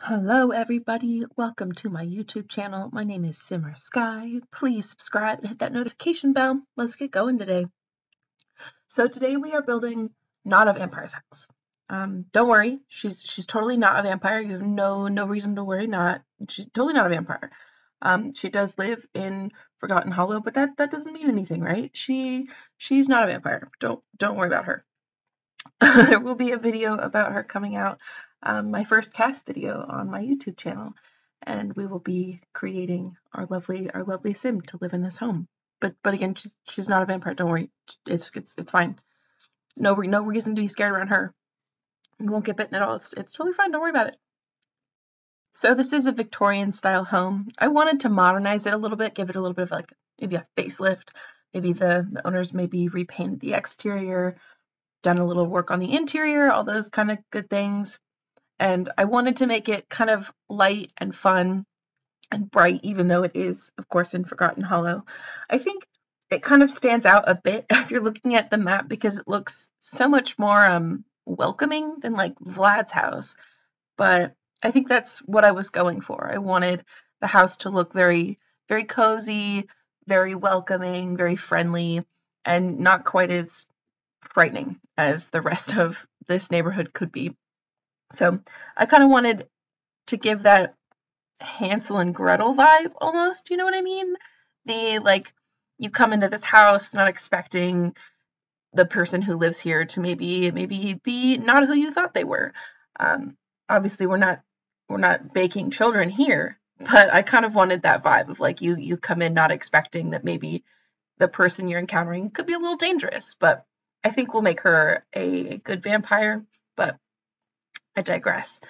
Hello everybody, welcome to my YouTube channel. My name is Simmer Sky. Please subscribe and hit that notification bell. Let's get going today. So today we are building not a vampire's house. Don't worry, she's totally not a vampire. You have no reason to worry. She's totally not a vampire. She does live in Forgotten Hallow, but that doesn't mean anything, right? She's not a vampire. Don't worry about her. There will be a video about her coming out, my first cast video on my YouTube channel, and we will be creating our lovely sim to live in this home. But again, she's not a vampire. Don't worry, it's fine. No reason to be scared around her. You won't get bitten at all. It's totally fine. Don't worry about it. So this is a Victorian style home. I wanted to modernize it a little bit, give it a little bit of like maybe a facelift. Maybe the owners maybe repainted the exterior, done a little work on the interior, all those kind of good things. And I wanted to make it kind of light and fun and bright, even though it is, of course, in Forgotten Hallow. I think it kind of stands out a bit if you're looking at the map because it looks so much more welcoming than like Vlad's house. But I think that's what I was going for. I wanted the house to look very cozy, very welcoming, very friendly, and not quite as frightening as the rest of this neighborhood could be. So I kind of wanted to give that Hansel and Gretel vibe almost, you know what I mean? Like, you come into this house not expecting the person who lives here to maybe be not who you thought they were. Obviously we're not baking children here, but I kind of wanted that vibe of like you come in not expecting that maybe the person you're encountering could be a little dangerous, but I think we'll make her a good vampire, but I digress.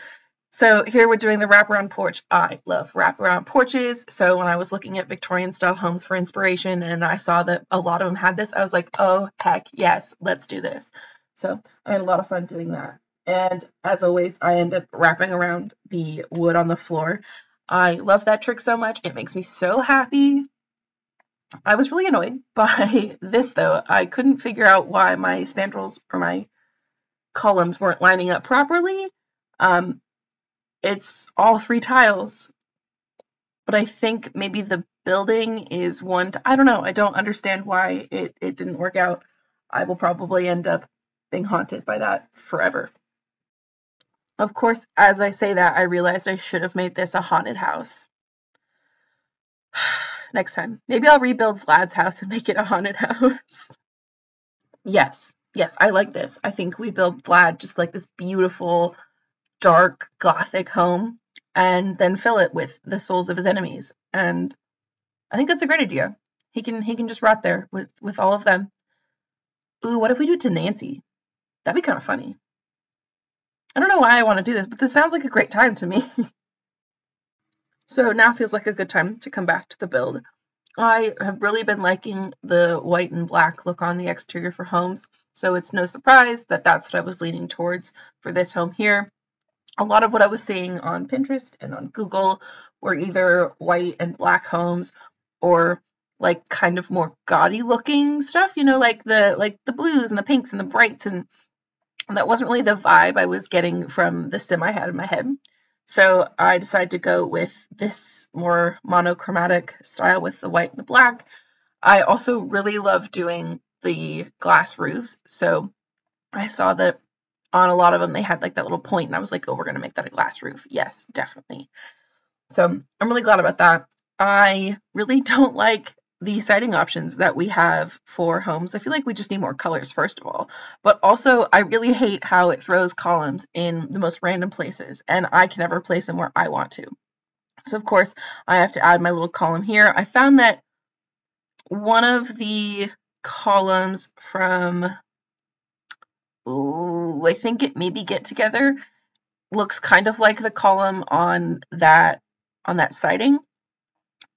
So here we're doing the wraparound porch. I love wraparound porches. So when I was looking at Victorian style homes for inspiration and I saw that a lot of them had this, I was like, oh, heck yes, let's do this. So I had a lot of fun doing that. And as always, I end up wrapping around the wood on the floor. I love that trick so much. It makes me so happy. I was really annoyed by this though. I couldn't figure out why my spandrels or my columns weren't lining up properly. It's all 3 tiles, but I think maybe the building is one. I don't know. I don't understand why it didn't work out. I will probably end up being haunted by that forever. Of course, as I say that, I realized I should have made this a haunted house. Next time. Maybe I'll rebuild Vlad's house and make it a haunted house. Yes, I like this. I think we build Vlad just like this beautiful, dark, gothic home and then fill it with the souls of his enemies. And I think that's a great idea. He can just rot there with all of them. Ooh, what if we do it to Nancy? That'd be kind of funny. I don't know why I want to do this, but this sounds like a great time to me. So now feels like a good time to come back to the build. I have really been liking the white and black look on the exterior for homes, so it's no surprise that that's what I was leaning towards for this home here. A lot of what I was seeing on Pinterest and on Google were either white and black homes or like kind of more gaudy looking stuff, you know, like the blues and the pinks and the brights, and that wasn't really the vibe I was getting from the sim I had in my head. So I decided to go with this more monochromatic style with the white and the black. I also really love doing the glass roofs. So I saw that on a lot of them, they had like that little point, and I was like, oh, we're going to make that a glass roof. Yes, definitely. So I'm really glad about that. I really don't like the siding options that we have for homes. I feel like we just need more colors, first of all. But also, I really hate how it throws columns in the most random places, and I can never place them where I want to. So, of course, I have to add my little column here. I found that one of the columns from, I think it maybe Get Together, looks kind of like the column on that siding,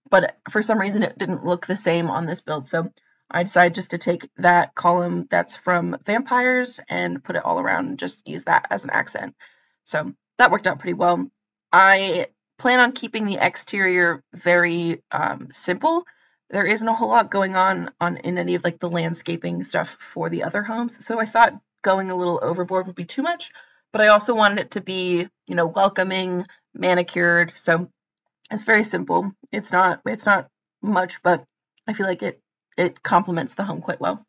but for some reason it didn't look the same on this build. So I decided just to take that column that's from Vampires and put it all around and just use that as an accent. So that worked out pretty well. I plan on keeping the exterior very simple. There isn't a whole lot going on in any of like the landscaping stuff for the other homes. So I thought going a little overboard would be too much. but I also wanted it to be, you know, welcoming, manicured. So it's very simple. It's not much, but I feel like it complements the home quite well.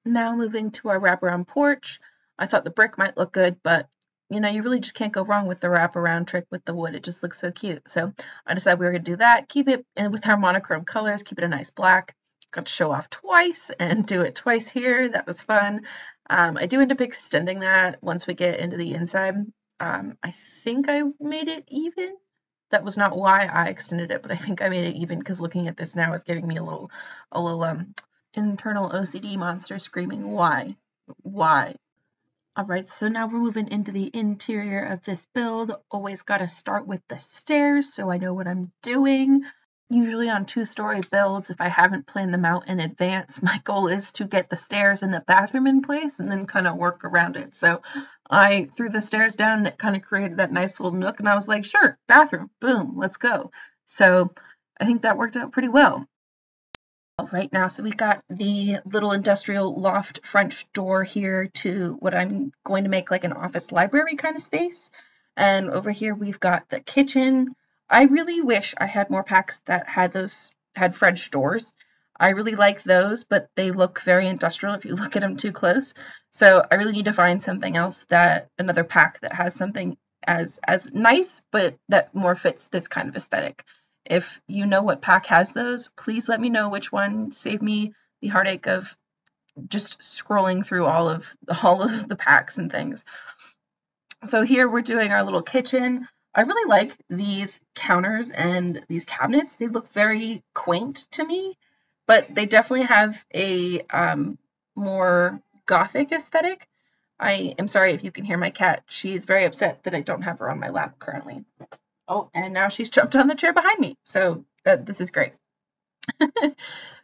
Now moving to our wraparound porch. I thought the brick might look good, but you know, you really just can't go wrong with the wraparound trick with the wood. It just looks so cute. So I decided we were going to do that, keep it with our monochrome colors, keep it a nice black. Got to show off twice and do it twice here. That was fun. I do end up extending that once we get into the inside. I think I made it even. That was not why I extended it, but I think I made it even because looking at this now is giving me a little internal OCD monster screaming, why? Why? All right, so now we're moving into the interior of this build. Always got to start with the stairs so I know what I'm doing. Usually on 2-story builds, if I haven't planned them out in advance, my goal is to get the stairs and the bathroom in place and then kind of work around it. So I threw the stairs down and it kind of created that nice little nook, and I was like, sure, bathroom, boom, let's go. So I think that worked out pretty well. Right now, so we got the little industrial loft French door here to what I'm going to make like an office library kind of space. And over here we've got the kitchen. I really wish I had more packs that had French doors. I really like those, but they look very industrial if you look at them too close. So I really need to find something else, another pack that has something as nice, but that more fits this kind of aesthetic. If you know what pack has those, please let me know which one. Save me the heartache of just scrolling through all of the packs and things. So here we're doing our little kitchen. I really like these counters and these cabinets. They look very quaint to me, but they definitely have a more gothic aesthetic. I am sorry if you can hear my cat. She's very upset that I don't have her on my lap currently. Oh, and now she's jumped on the chair behind me. So this is great.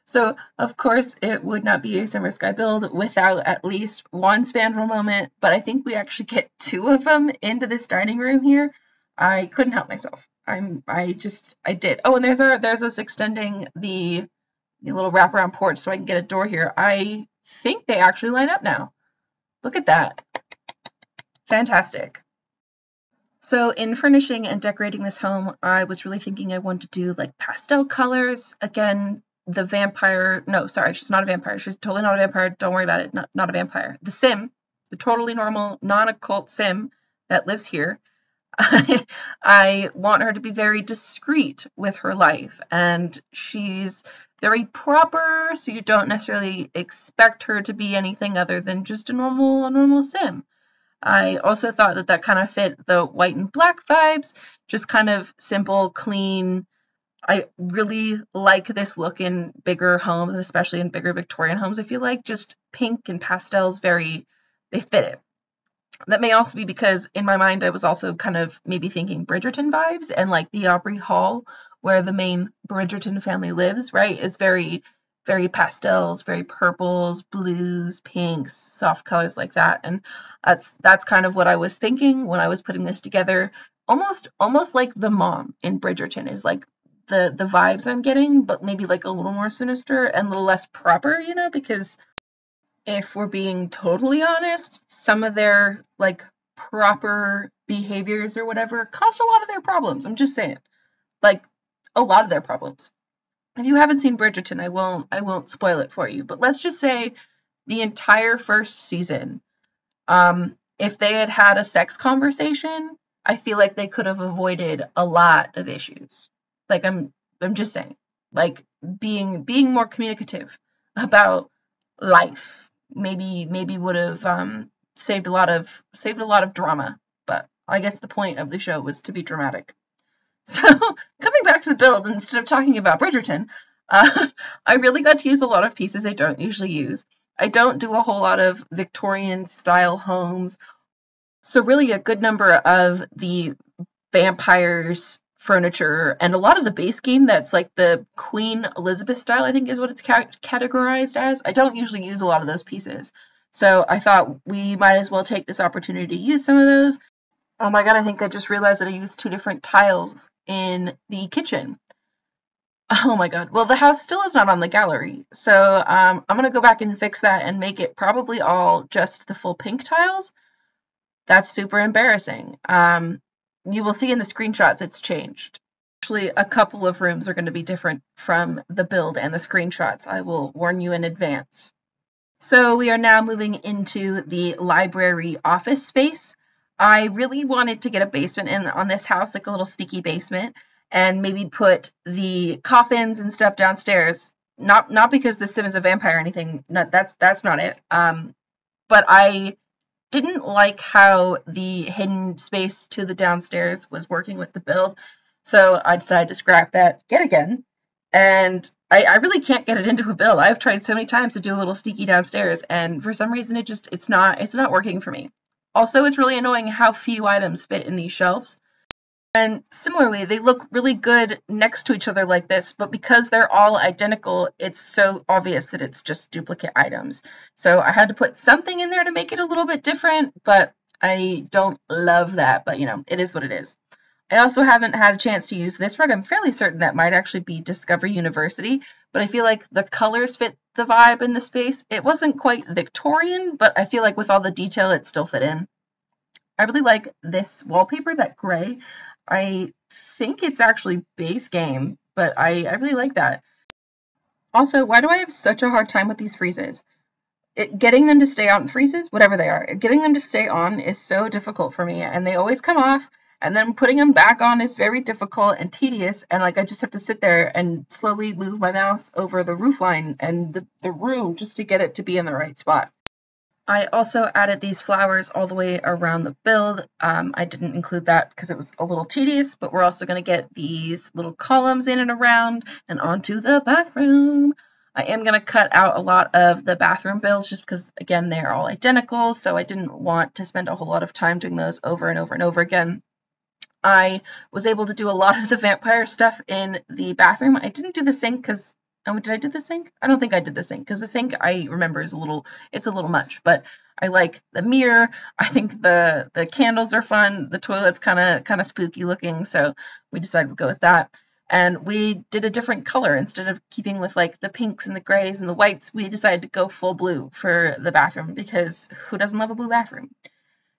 So, of course, it would not be a Summer Sky build without at least one spandrel moment, but I think we actually get 2 of them into this dining room here. I couldn't help myself. I did. Oh, and there's us extending the little wraparound porch so I can get a door here. I think they actually line up now. Look at that. Fantastic. So in furnishing and decorating this home, I was really thinking I wanted to do like pastel colors. Again, the vampire, no, sorry, she's not a vampire. She's totally not a vampire. Don't worry about it. Not a vampire. The sim, the totally normal, non-occult sim that lives here. I want her to be very discreet with her life, and she's very proper, so you don't necessarily expect her to be anything other than just a normal sim. I also thought that kind of fit the white and black vibes, just kind of simple, clean. I really like this look in bigger homes, and especially in bigger Victorian homes. I feel like just pink and pastels they fit it. That may also be because in my mind I was also kind of maybe thinking Bridgerton vibes, and like the Aubrey Hall where the main Bridgerton family lives, right, is very pastels, very purples, blues, pinks, soft colors like that. And that's kind of what I was thinking when I was putting this together. Almost like the mom in Bridgerton is like the vibes I'm getting, but maybe like a little more sinister and a little less proper, you know, because if we're being totally honest, some of their like proper behaviors or whatever caused a lot of their problems. I'm just saying, like a lot of their problems. If you haven't seen Bridgerton, I won't spoil it for you, but let's just say the entire first season, if they had had a sex conversation, I feel like they could have avoided a lot of issues. Like I'm just saying, like being more communicative about life maybe would have saved a lot of drama. But I guess the point of the show was to be dramatic. So coming back to the build, instead of talking about Bridgerton, I really got to use a lot of pieces I don't usually use. I don't do a whole lot of Victorian style homes. So really a good number of the vampires furniture and a lot of the base game that's like the Queen Elizabeth style, I think is what it's categorized as. I don't usually use a lot of those pieces. So I thought we might as well take this opportunity to use some of those. Oh my god, I think I just realized that I used 2 different tiles in the kitchen. Oh my god. Well, the house still is not on the gallery. So I'm going to go back and fix that and make it probably all just the full pink tiles. That's super embarrassing. You will see in the screenshots it's changed. Actually, a couple of rooms are going to be different from the build and the screenshots. I will warn you in advance. So we are now moving into the library office space. I really wanted to get a basement in on this house, like a little sneaky basement, and maybe put the coffins and stuff downstairs. Not because the sim is a vampire or anything. No, that's not it. But I didn't like how the hidden space to the downstairs was working with the build, so I decided to scrap that yet again. And I really can't get it into a build. I've tried so many times to do a little sneaky downstairs, and for some reason it's not working for me. Also, it's really annoying how few items fit in these shelves. And similarly, they look really good next to each other like this, but because they're all identical, it's so obvious that it's just duplicate items. So I had to put something in there to make it a little bit different, but I don't love that, but it is what it is. I also haven't had a chance to use this rug. I'm fairly certain that might actually be Discovery University, but I feel like the colors fit the vibe in the space. It wasn't quite Victorian, but I feel like with all the detail, it still fit in. I really like this wallpaper, that gray. I think it's actually base game, but I really like that. Also, why do I have such a hard time with these freezes? Getting them to stay on freezes, whatever they are, getting them to stay on is so difficult for me, and they always come off, and then putting them back on is very difficult and tedious, and like I just have to sit there and slowly move my mouse over the roof line and the room just to get it to be in the right spot. I also added these flowers all the way around the build. I didn't include that because it was a little tedious, but we're also going to get these little columns in and around and onto the bathroom. I am going to cut out a lot of the bathroom builds just because, again, they're all identical, so I didn't want to spend a whole lot of time doing those over and over and over again. I was able to do a lot of the vampire stuff in the bathroom. I didn't do the sink because did I do the sink? I don't think I did the sink because the sink I remember is it's a little much, but I like the mirror. I think the candles are fun. The toilet's kind of spooky looking, so we decided to go with that. And we did a different color instead of keeping with like the pinks and the grays and the whites. We decided to go full blue for the bathroom because who doesn't love a blue bathroom?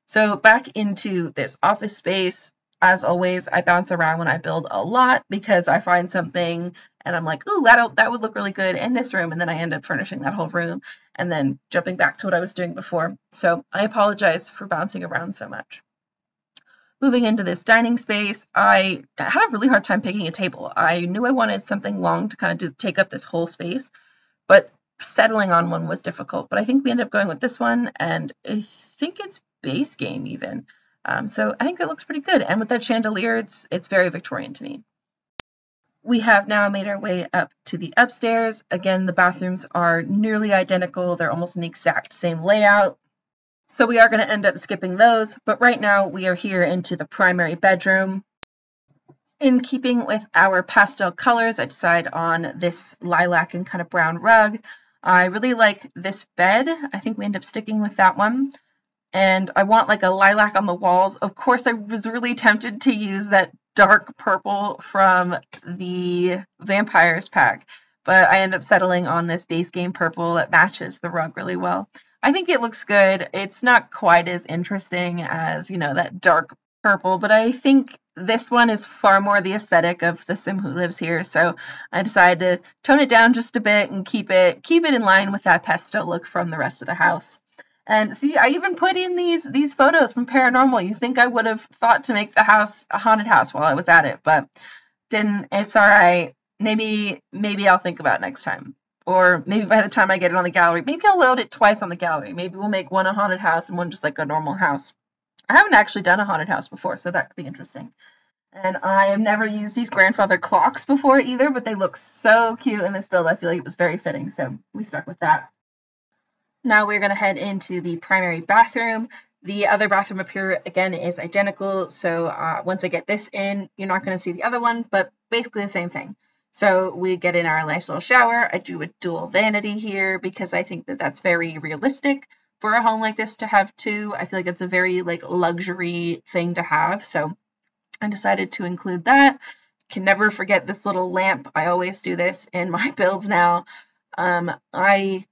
So back into this office space. As always, I bounce around when I build a lot because I find something and I'm like, ooh, that would look really good in this room. And then I end up furnishing that whole room and then jumping back to what I was doing before. So I apologize for bouncing around so much. Moving into this dining space, I had a really hard time picking a table. I knew I wanted something long to kind of take up this whole space, but settling on one was difficult. But I think we ended up going with this one, and I think it's base game even. So I think that looks pretty good. And with that chandelier, it's very Victorian to me. We have now made our way up to the upstairs. Again, the bathrooms are nearly identical. They're almost in the exact same layout. So we are going to end up skipping those. But right now we are here into the primary bedroom. In keeping with our pastel colors, I decided on this lilac and kind of brown rug. I really like this bed. I think we end up sticking with that one. And I want like a lilac on the walls. Of course, I was really tempted to use that dark purple from the Vampires pack, but I end up settling on this base game purple that matches the rug really well. I think it looks good. It's not quite as interesting as, that dark purple, but I think this one is far more the aesthetic of the sim who lives here, so I decided to tone it down just a bit and keep it in line with that pastel look from the rest of the house. And see, I even put in these photos from Paranormal. You think I would have thought to make the house a haunted house while I was at it, but didn't. It's all right. Maybe I'll think about it next time. Or maybe by the time I get it on the gallery, maybe I'll load it twice on the gallery. Maybe we'll make one a haunted house and one just like a normal house. I haven't actually done a haunted house before, so that could be interesting. And I have never used these grandfather clocks before either, but they look so cute in this build. I feel like it was very fitting, so we stuck with that. Now we're going to head into the primary bathroom. The other bathroom up here, again, is identical. So once I get this in, you're not going to see the other one, but basically the same thing. So we get in our nice little shower. I do a dual vanity here because I think that that's very realistic for a home like this to have two. I feel like it's a very luxury thing to have. So I decided to include that. Can never forget this little lamp. I always do this in my builds now. I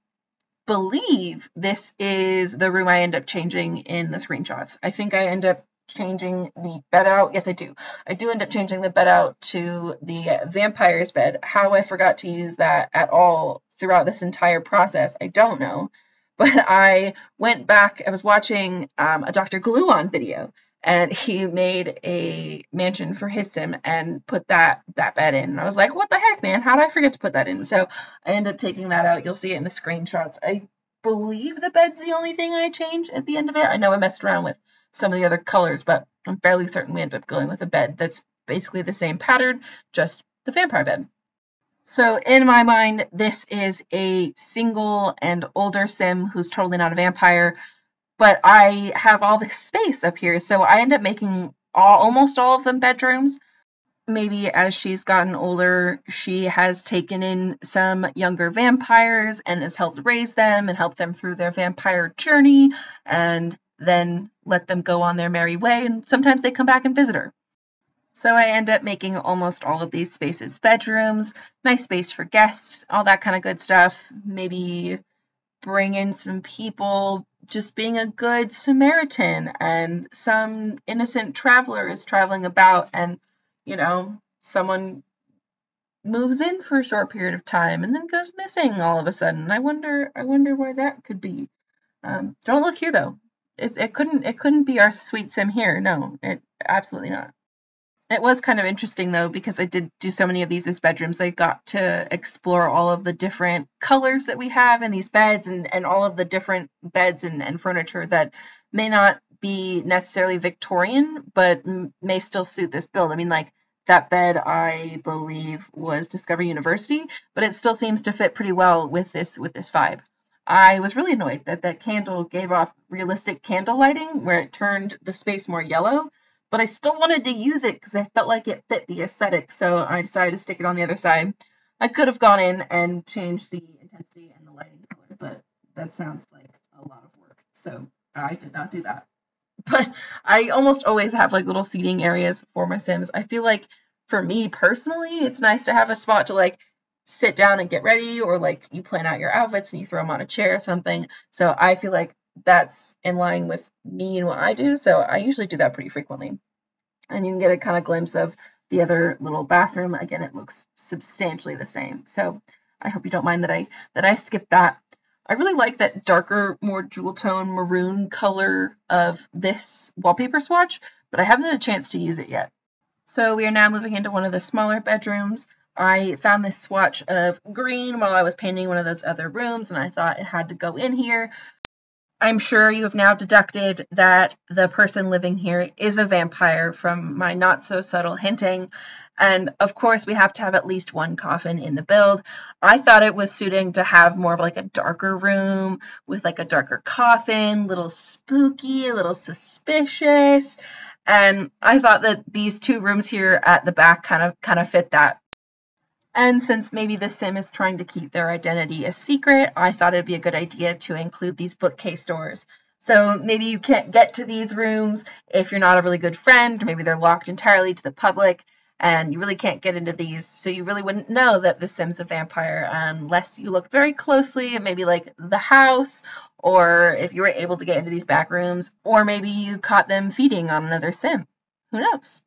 believe this is the room I end up changing in the screenshots. I think I end up changing the bed out. Yes, I do. I do end up changing the bed out to the vampire's bed. How I forgot to use that at all throughout this entire process, I don't know. But I went back, I was watching a Dr. Gluon video, and he made a mansion for his sim and put that bed in. And I was like, what the heck, man? How did I forget to put that in? So I ended up taking that out. You'll see it in the screenshots. I believe the bed's the only thing I changed at the end of it. I know I messed around with some of the other colors, but I'm fairly certain we end up going with a bed that's basically the same pattern, just the vampire bed. So in my mind, this is a single and older sim who's totally not a vampire, but I have all this space up here, so I end up making almost all of them bedrooms. Maybe as she's gotten older, she has taken in some younger vampires and has helped raise them and help them through their vampire journey, and then let them go on their merry way, and sometimes they come back and visit her. So I end up making almost all of these spaces bedrooms, nice space for guests, all that kind of good stuff. Maybe bring in some people, just being a good Samaritan, and some innocent traveler is traveling about, and someone moves in for a short period of time and then goes missing all of a sudden. I wonder why that could be. Don't look here though. It couldn't be our sweet sim here. No, it absolutely not. It was kind of interesting though, because I did do so many of these as bedrooms. I got to explore all of the different colors that we have in these beds, and all of the different beds and furniture that may not be necessarily Victorian, but may still suit this build. I mean, like that bed, I believe, was Discovery University, but it still seems to fit pretty well with this vibe. I was really annoyed that that candle gave off realistic candle lighting, where it turned the space more yellow, but I still wanted to use it because I felt like it fit the aesthetic, so I decided to stick it on the other side. I could have gone in and changed the intensity and the lighting color, but that sounds like a lot of work, so I did not do that. But I almost always have like little seating areas for my Sims. I feel like for me personally, it's nice to have a spot to like sit down and get ready, or like you plan out your outfits and you throw them on a chair or something. So I feel like that's in line with me and what I do. So I usually do that pretty frequently. And you can get a kind of glimpse of the other little bathroom. Again, it looks substantially the same. So I hope you don't mind that I skipped that. I really like that darker, more jewel tone maroon color of this wallpaper swatch, but I haven't had a chance to use it yet. So we are now moving into one of the smaller bedrooms. I found this swatch of green while I was painting one of those other rooms, and I thought it had to go in here. I'm sure you have now deducted that the person living here is a vampire from my not so subtle hinting. And of course, we have to have at least one coffin in the build. I thought it was suiting to have more of like a darker room with like a darker coffin, a little spooky, a little suspicious. And I thought that these two rooms here at the back kind of fit that. And since maybe the sim is trying to keep their identity a secret, I thought it'd be a good idea to include these bookcase doors. So maybe you can't get to these rooms if you're not a really good friend, or maybe they're locked entirely to the public and you really can't get into these. So you really wouldn't know that the sim's a vampire unless you looked very closely at maybe like the house, or if you were able to get into these back rooms, or maybe you caught them feeding on another sim. Who knows?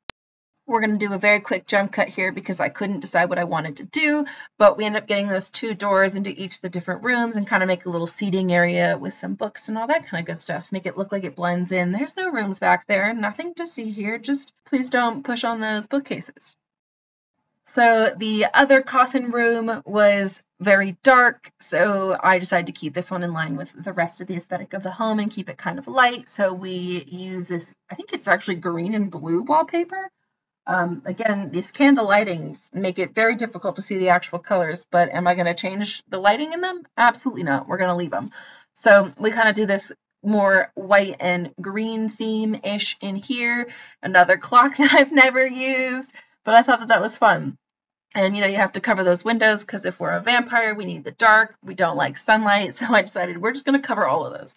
We're going to do a very quick jump cut here because I couldn't decide what I wanted to do, but we end up getting those two doors into each of the different rooms and kind of make a little seating area with some books and all that kind of good stuff. Make it look like it blends in. There's no rooms back there, nothing to see here. Just please don't push on those bookcases. So the other coffin room was very dark, so I decided to keep this one in line with the rest of the aesthetic of the home and keep it kind of light. So we use this, I think it's actually green and blue wallpaper. Again, these candle lightings make it very difficult to see the actual colors, but am I going to change the lighting in them? Absolutely not. We're going to leave them. So we kind of do this more white and green theme-ish in here. Another clock that I've never used, but I thought that was fun. And, you have to cover those windows because if we're a vampire, we need the dark. We don't like sunlight, so I decided we're just going to cover all of those.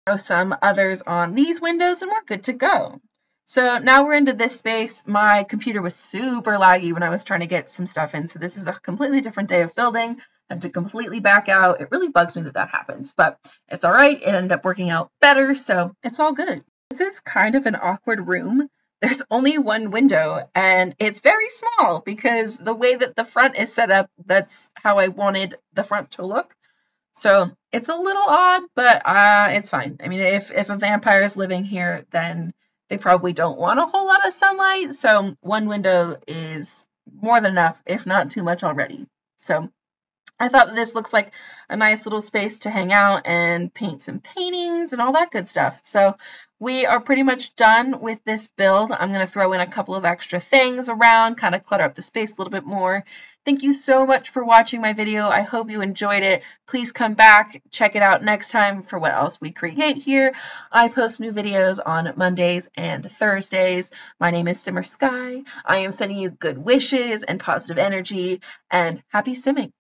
Throw some others on these windows and we're good to go. So now we're into this space. My computer was super laggy when I was trying to get some stuff in, so this is a completely different day of building. and to completely back out. It really bugs me that that happens, but it's all right. It ended up working out better, so it's all good. This is kind of an awkward room. There's only one window, and it's very small because the way that the front is set up, that's how I wanted the front to look. So it's a little odd, but it's fine. I mean, if a vampire is living here, then they probably don't want a whole lot of sunlight. So one window is more than enough, if not too much already. So I thought that this looks like a nice little space to hang out and paint some paintings and all that good stuff. So we are pretty much done with this build. I'm going to throw in a couple of extra things around, kind of clutter up the space a little bit more. Thank you so much for watching my video. I hope you enjoyed it. Please come back, check it out next time for what else we create here. I post new videos on Mondays and Thursdays. My name is Simmer Sky. I am sending you good wishes and positive energy, and happy simming.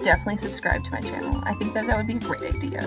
Definitely subscribe to my channel. I think that would be a great idea.